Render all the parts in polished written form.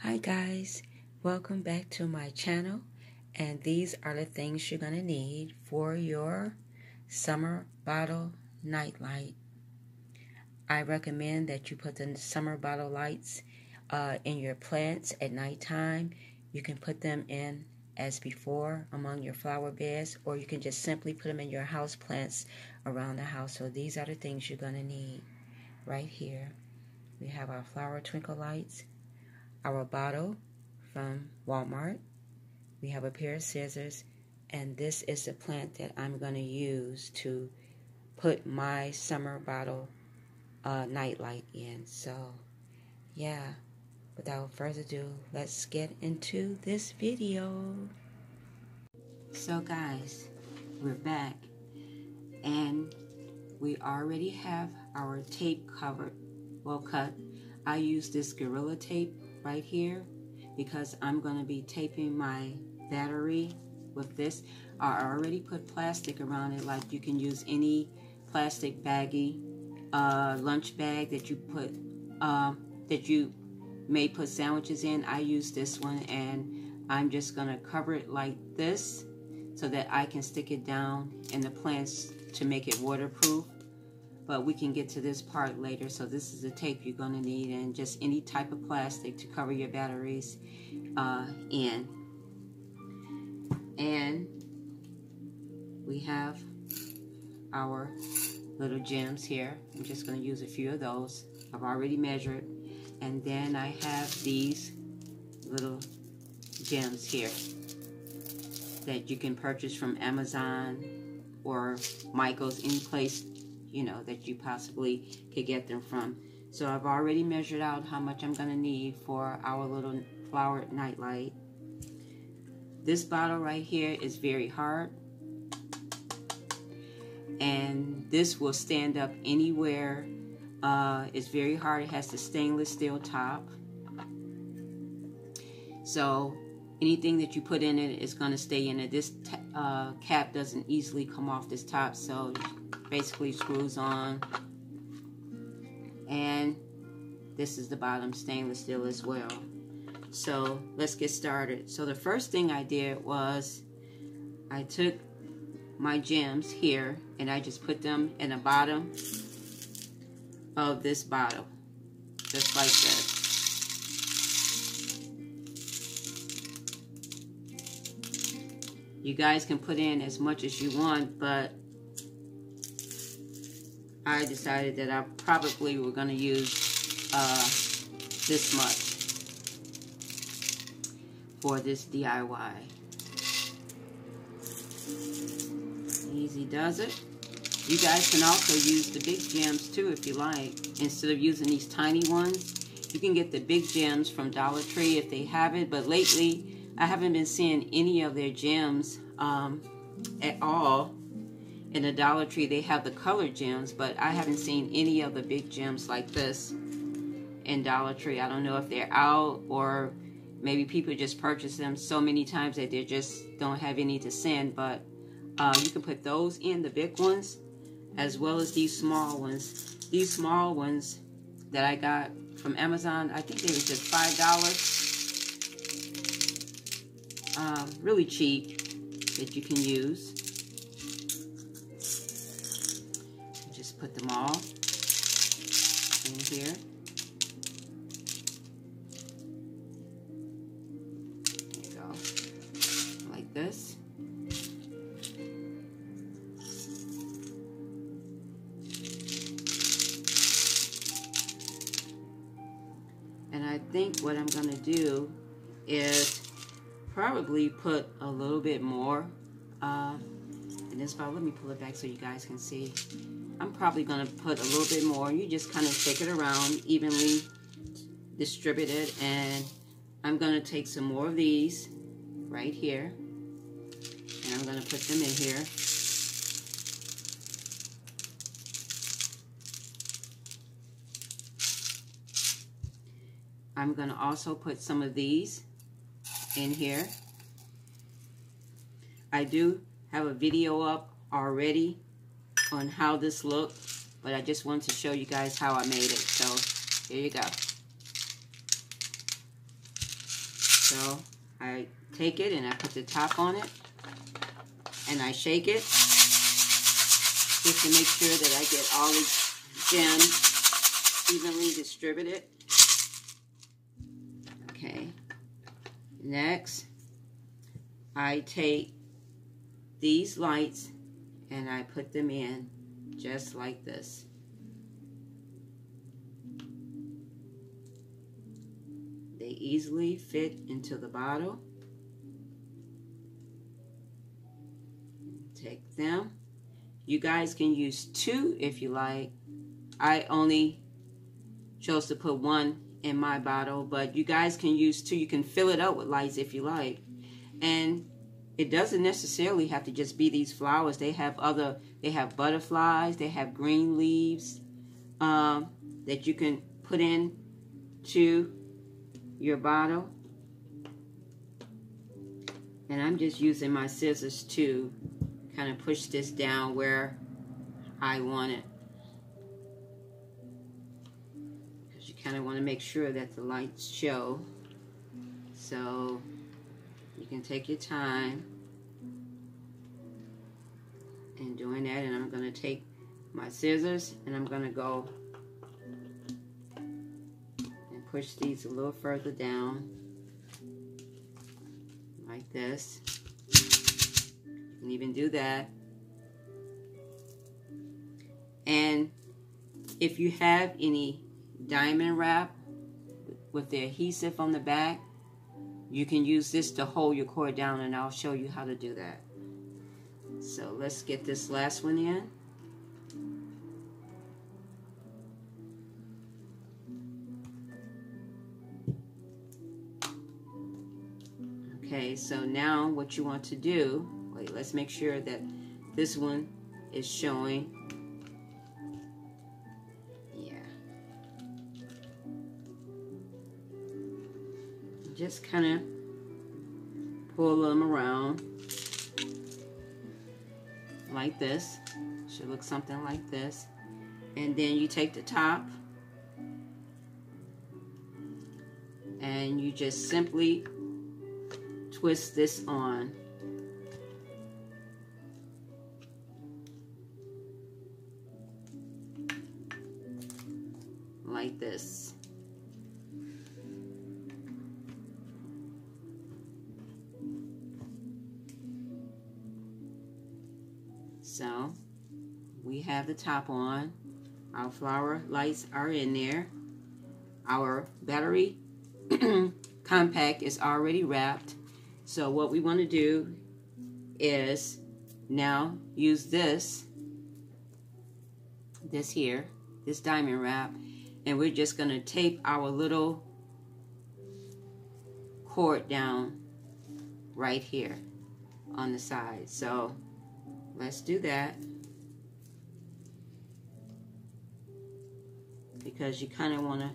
Hi guys, welcome back to my channel, and these are the things you're going to need for your summer bottle nightlight. I recommend that you put the summer bottle lights in your plants at nighttime. You can put them in as before among your flower beds, or you can just simply put them in your house plants around the house. So these are the things you're going to need right here. We have our flower twinkle lights, our bottle from Walmart. We have a pair of scissors, and this is the plant that I'm going to use to put my summer bottle nightlight in. So yeah, without further ado, let's get into this video. So guys, we're back, and we already have our tape covered, well cut. I use this Gorilla Tape right here because I'm going to be taping my battery with this. I already put plastic around it, like you can use any plastic baggie, lunch bag that you put that you may put sandwiches in. I use this one, and I'm just going to cover it like this so that I can stick it down in the plants to make it waterproof. But we can get to this part later. So this is the tape you're going to need, and just any type of plastic to cover your batteries in. And we have our little gems here. I'm just going to use a few of those. I've already measured. And then I have these little gems here that you can purchase from Amazon or Michael's, any place that you possibly could get them from. So I've already measured out how much I'm going to need for our little flower nightlight. This bottle right here is very hard, and this will stand up anywhere. It's very hard. It has the stainless steel top, so anything that you put in it is going to stay in it. This cap doesn't easily come off this top, so basically screws on. And this is the bottom, stainless steel as well. So let's get started. So the first thing I did was I took my gems here and I just put them in the bottom of this bottle, just like this. You guys can put in as much as you want, but I decided that I probably were going to use this much for this DIY. Easy does it. You guys can also use the big gems too if you like. Instead of using these tiny ones, you can get the big gems from Dollar Tree if they have it. But lately, I haven't been seeing any of their gems at all. In the Dollar Tree, they have the colored gems, but I haven't seen any of the big gems like this in Dollar Tree. I don't know if they're out, or maybe people just purchase them so many times that they just don't have any to send. But you can put those in, the big ones, as well as these small ones. These small ones that I got from Amazon, I think they were just $5. Really cheap that you can use. Put them all in here. There you go. Like this. And I think what I'm going to do is probably put a little bit more in this bottle. Let me pull it back so you guys can see. I'm probably going to put a little bit more. You just kind of shake it around, evenly distribute it. And I'm going to take some more of these right here. And I'm going to put them in here. I'm going to also put some of these in here. I do have a video up already on how this looked, but I just wanted to show you guys how I made it. So here you go. So I take it and I put the top on it and I shake it just to make sure that I get all the gems evenly distributed. Okay. Next, I take these lights and I put them in just like this. They easily fit into the bottle. Take them. You guys can use 2 if you like. I only chose to put 1 in my bottle, but you guys can use 2. You can fill it up with lights if you like. And it doesn't necessarily have to just be these flowers. They have butterflies, they have green leaves that you can put in to your bottle. And I'm just using my scissors to kind of push this down where I want it. Because you kind of want to make sure that the lights show. So you can take your time in doing that. And I'm going to take my scissors and I'm going to go and push these a little further down like this. You can even do that. And if you have any diamond wrap with the adhesive on the back, you can use this to hold your cord down, and I'll show you how to do that. So let's get this last one in. Okay, so now what you want to do, wait, let's make sure that this one is showing. Yeah. Just kind of pull them around like this. Should look something like this. And then you take the top and you just simply twist this on. Like this. So we have the top on. Our flower lights are in there. Our battery compact is already wrapped. So what we want to do is now use this here, this diamond wrap, and we're just going to tape our little cord down right here on the side. So let's do that, because you kind of want to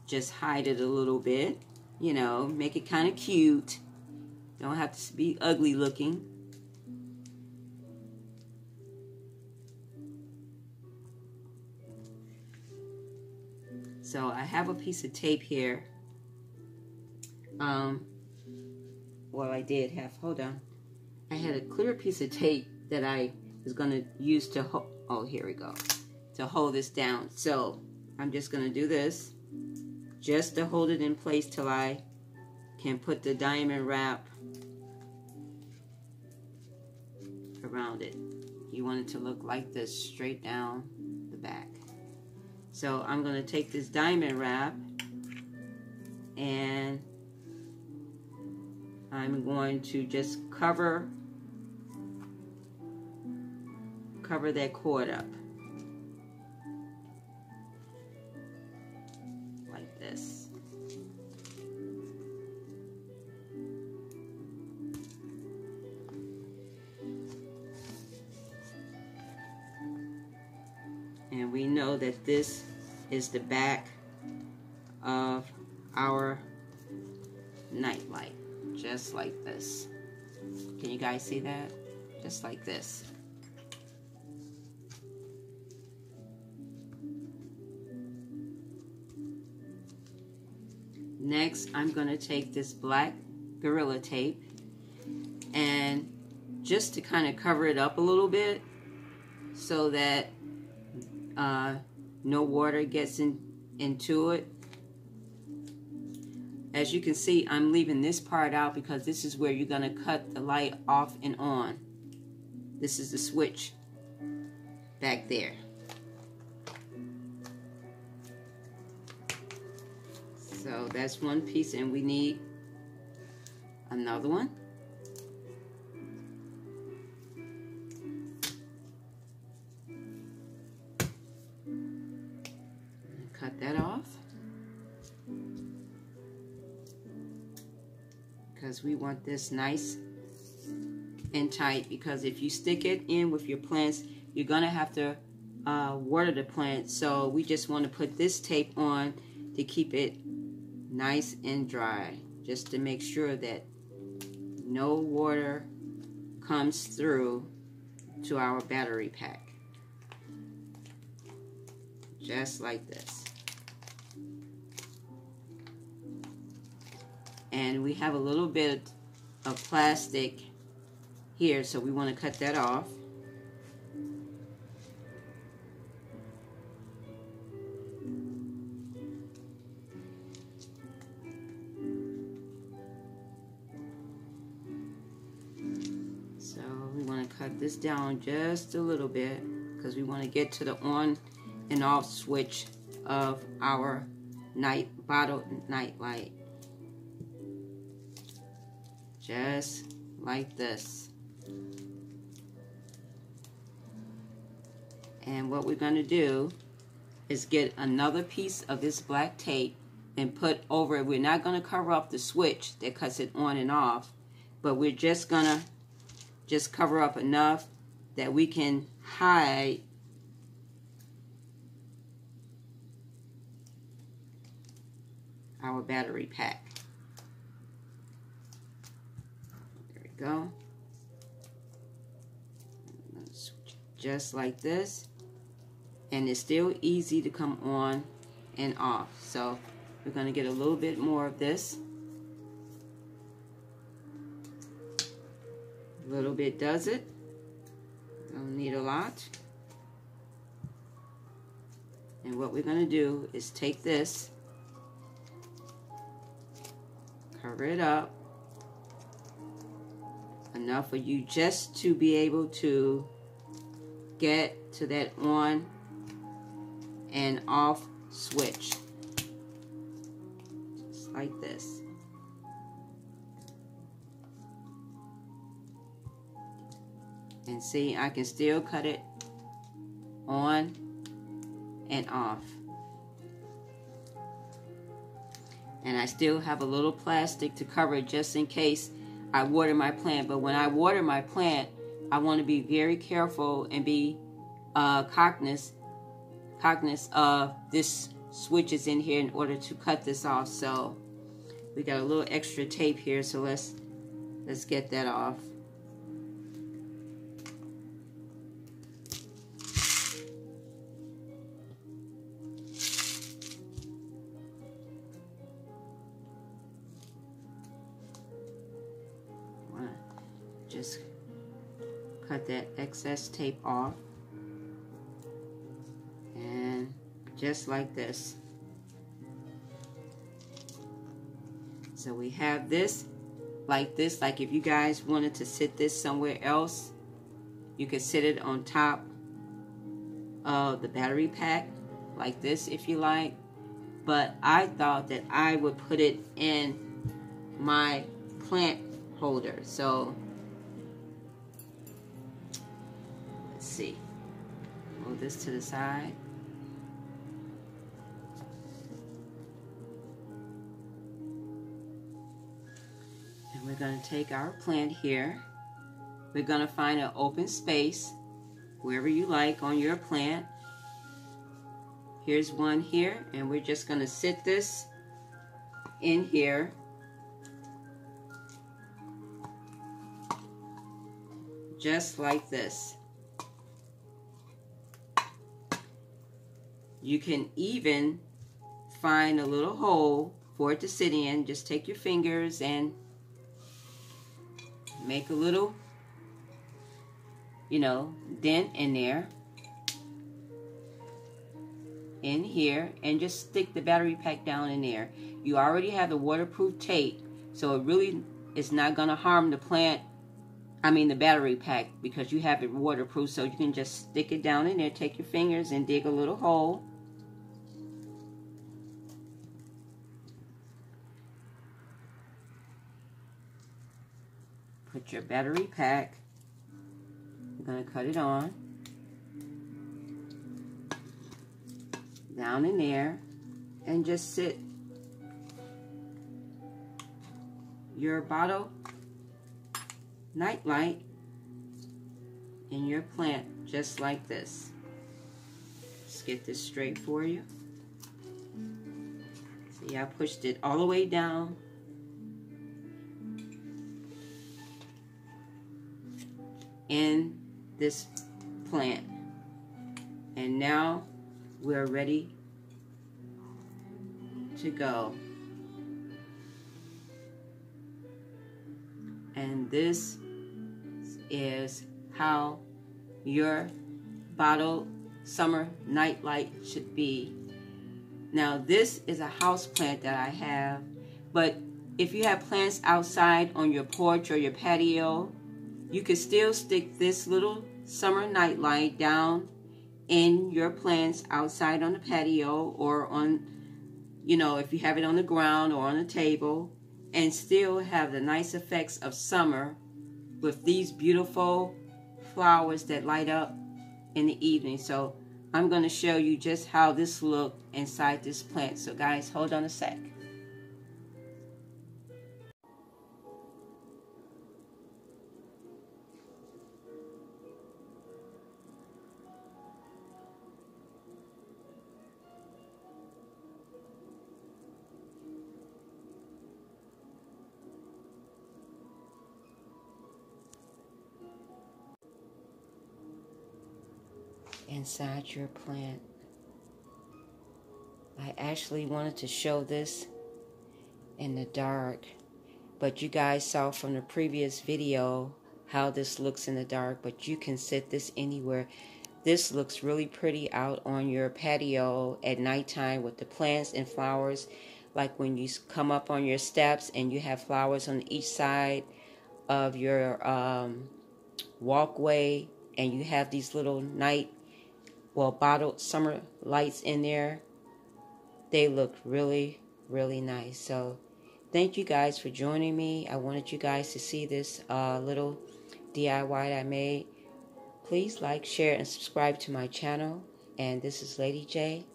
just hide it a little bit, you know, make it kind of cute. Don't have to be ugly looking. So I have a piece of tape here. Well, I did have, hold on. I had a clear piece of tape that I was going to use to hold, oh, here we go, to hold this down. So I'm just going to do this just to hold it in place till I can put the diamond wrap around it. You want it to look like this, straight down the back. So I'm going to take this diamond wrap and I'm going to just cover that cord up like this. And we know that this is the back of our nightlight, just like this. Can you guys see that? Just like this. Next, I'm going to take this black Gorilla Tape. And just to kind of cover it up a little bit so that no water gets into it. As you can see, I'm leaving this part out because this is where you're going to cut the light off and on. This is the switch back there. So that's one piece, and we need another one. Cut that off because we want this nice and tight, because if you stick it in with your plants, you're gonna have to water the plant. So we just want to put this tape on to keep it nice and dry, just to make sure that no water comes through to our battery pack. Just like this. And we have a little bit of plastic here, so we want to cut that off. So we want to cut this down just a little bit because we want to get to the on and off switch of our bottle night light. Just like this. And what we're going to do is get another piece of this black tape and put over it. We're not going to cover up the switch that cuts it on and off, but we're just going to cover up enough that we can hide our battery pack. Go. Just like this, and it's still easy to come on and off. So we're going to get a little bit more of this. A little bit does it. Don't need a lot. And what we're going to do is take this, cover it up enough for you just to be able to get to that on and off switch. Just like this. And see, I can still cut it on and off. And I still have a little plastic to cover it just in case I water my plant. But when I water my plant, I want to be very careful and be cognizant of this switch is in here in order to cut this off. So we got a little extra tape here, so let's get that off. Just cut that excess tape off, and just like this. So we have this like this. Like if you guys wanted to sit this somewhere else, you could sit it on top of the battery pack like this if you like. But I thought that I would put it in my plant holder. So let's see. Move this to the side. And we're going to take our plant here. We're going to find an open space wherever you like on your plant. Here's one here, and we're just going to sit this in here. Just like this. You can even find a little hole for it to sit in. Just take your fingers and make a little, dent in there, in here, and just stick the battery pack down in there. You already have the waterproof tape, so it really is not going to harm the the battery pack, because you have it waterproof. So you can just stick it down in there, take your fingers and dig a little hole. Put your battery pack, I'm going to cut it on, down in there, and just sit your bottle night light in your plant just like this. Let's get this straight for you. See, I pushed it all the way down. In this plant. And now we're ready to go. And this is how your bottle summer night light should be. Now this is a house plant that I have, but if you have plants outside on your porch or your patio, you could still stick this little summer night light down in your plants outside on the patio, or on, if you have it on the ground or on a table, and still have the nice effects of summer with these beautiful flowers that light up in the evening. So I'm going to show you just how this looks inside this plant. So guys, hold on a sec. Inside your plant. I actually wanted to show this in the dark, but you guys saw from the previous video how this looks in the dark, but you can set this anywhere. This looks really pretty out on your patio at nighttime with the plants and flowers, like when you come up on your steps and you have flowers on each side of your walkway, and you have these little bottled summer lights in there. They look really, really nice. So thank you guys for joining me. I wanted you guys to see this little DIY that I made. Please like, share, and subscribe to my channel. And this is Lady J.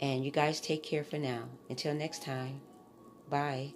And you guys take care for now. Until next time. Bye.